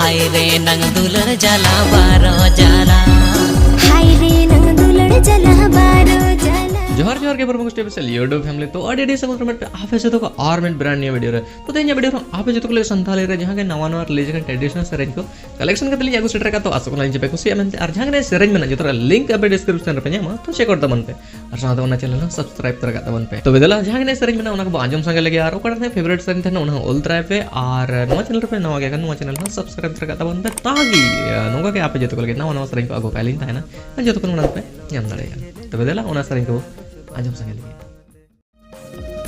हाय रे नंग दुलड़ जला बारो जाला हाय रे नंग दुलड़ जला बारो जाला। जोहर जोहर के प्रमुख स्पेशल यूट्यूब फैमिली तो ऑडियो से मतलब पे आप ऐसे तो और में ब्रांड न्यू वीडियो रे तो तेज वीडियो आप जो तो ले संताले रे जहां के नवा नवा रिलीज के ट्रेडिशनल सेरेंज को कलेक्शन के लिए सेटर का तो आसो को लाइन पे कुछ एमन और जहां ने सेरेंज में जो लिंक अब डिस्क्रिप्शन पे मा तो चेक करता मन पे और साथ में चैनल सब्सक्राइब कर का मन पे तो बेदला जहां ने सेरेंज में उनको आजम संगे लगे यार ओकर फेवरेट सेरेंज थे उन्हें ओल त्राय पे और नवा चैनल पे नवा के नवा चैनल सब्सक्राइब कर का मन पे ताकि नोगा के आप जो तो लगे नवा नवा सेरेंज को आगो पहले था ना जो तो उन पे यम दड़ेगा तो बेदला उन सेरेंज को आजम संगे लगे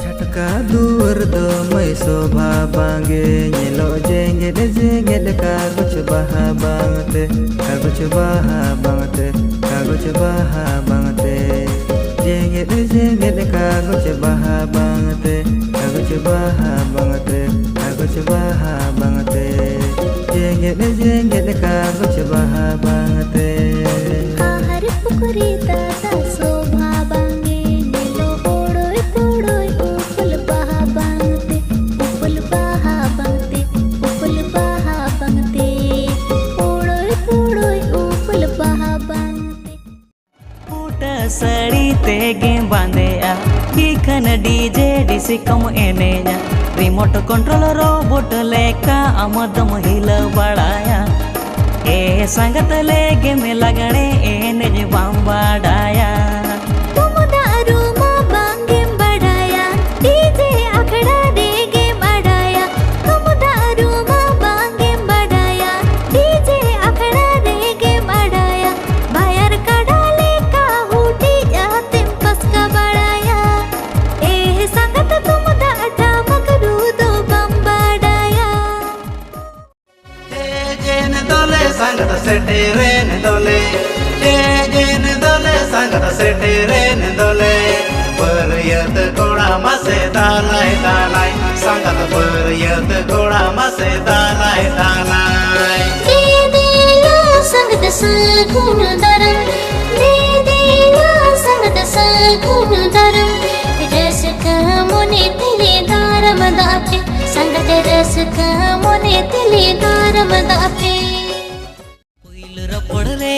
झटका दूर दो मैं शोभा बांगे येलो जेंगेट जेंगेट कागज बहा बांगते कागज बहा बांगते कागज बहा बांगते जेंगेट जेंगेट कागज बहा बांगते कागज बहा बांगते कागज बहा बांगते जेंगेट जेंगेट कागज बहा बांगते हर पुकुरी ताता शोभा बांगे नीलो ओड़ोय तोड़ोय उपल बहा बांगते उपल बहा बांगते उपल बहा बांगते ओड़ोय तोड़ोय उपल बहा बांगते ऊटा साड़ी तेगे बांधेया बिखन डीजे डिसी कम एनेया रिमोट कंट्रोल रोबोट लेका आमदम हिल बड़ाया ए संगत लेगे में लगने एने जे बांबाड़ाया तुम दारू मा बांगे बढ़ाया डीजे अखड़ा देगे बढ़ाया तुम दारू मा बांगे बढ़ाया डीजे अखड़ा देगे बढ़ाया बायर का डाले का हुटी जाते पस का बढ़ाया ए संगत तुम दाटा मगरू दो बम्बाड़ाया जेन दोले संगत सेटे रेन दोले जेन दोले संगत सेटे रेन दोले परयत कोड़ा मसे दालाई दालाई संगत परयत कोड़ा मसे दालाई दालाई दे दे ला संगत सगुन दरम दे दे ला संगत सगुन दरम रस का मोने तिले दारम दापे संगत रस का मोने तिले दारम दापे पुइल रपड़ रे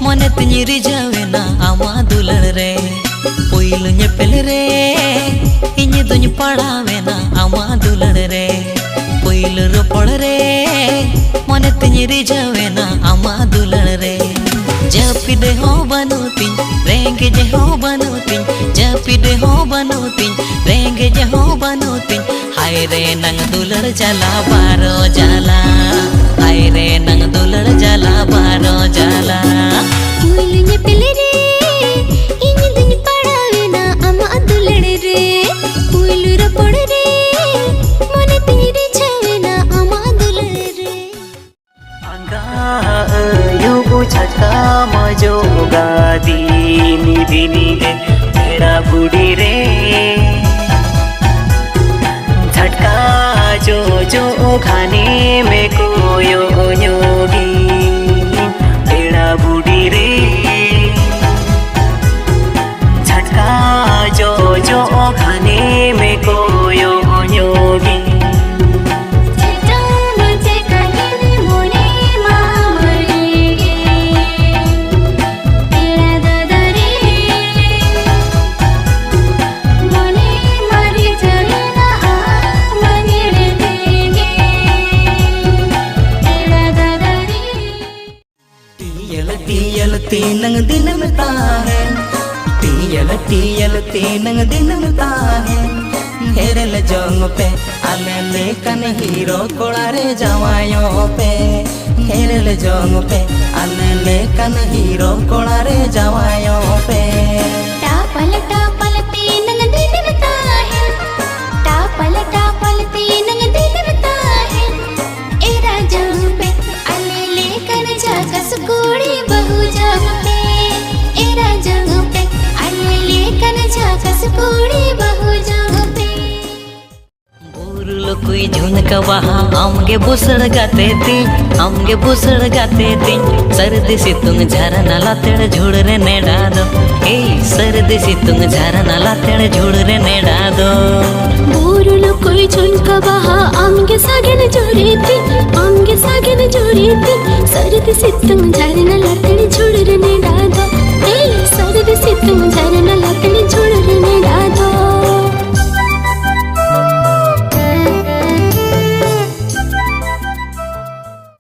मने तिरी जावे ना आमा दुलड़ रे पुइल ñepel रे इñ दुñ पड़ावे ना आमा दुलड़ रे पुइल रपड़ रे मने तिरी जावे ना आमा दुलड़ रे जपिदे हो बनोती रेंगे जे हो बनोती जपिदे हो बनोती रेंगे जे हो बनोती हाय रे नंग दुलड़ जला बारो जाला हाय रे नंग दुलड़ जला बारो जाला पुइल ñepel रे इñ दुñ पड़ावे ना आमा दुलड़ रे पुइल रपड़ रे मने तिरी जावे ना आमा दुलड़ रे अंगा योगो झटका मजो गादी निदिनी रे तेरा बुढ़ी रे झटका जो जो खाने में कोयो योगी तेरा बुढ़ी रे झटका जो जो खाने में कोयो योगी तीनंग दिन मिलता है टीयल तीनंग दिन मिलता है हेरल जोंग पे आले लेकन हीरो कोड़ा रे जवायों पे हेरल जोंग पे आले लेकन हीरो कोड़ा रे जवायों पे टापल तीनंग दिन मिलता है टापल तीनंग दिन मिलता है एरा जोंग पे आले लेकन जागस कोड़ी बहु जोंग पे एरा जोंग पे आले लेकन जागस कोड़ी बहु जोंग पे बुरुलो कोई झुनका वहा आमगे बुसड़ गाते ती सर्दी सितुंग झरना लातेड़ झुड़ रे नेड़ा दो ए सर्दी सितुंग झरना लातेड़ झुड़ रे नेड़ा दो बुरुलो कोई झुनका वहा आमगे सागे जोरे ती आमगे सागे सितुंग झरना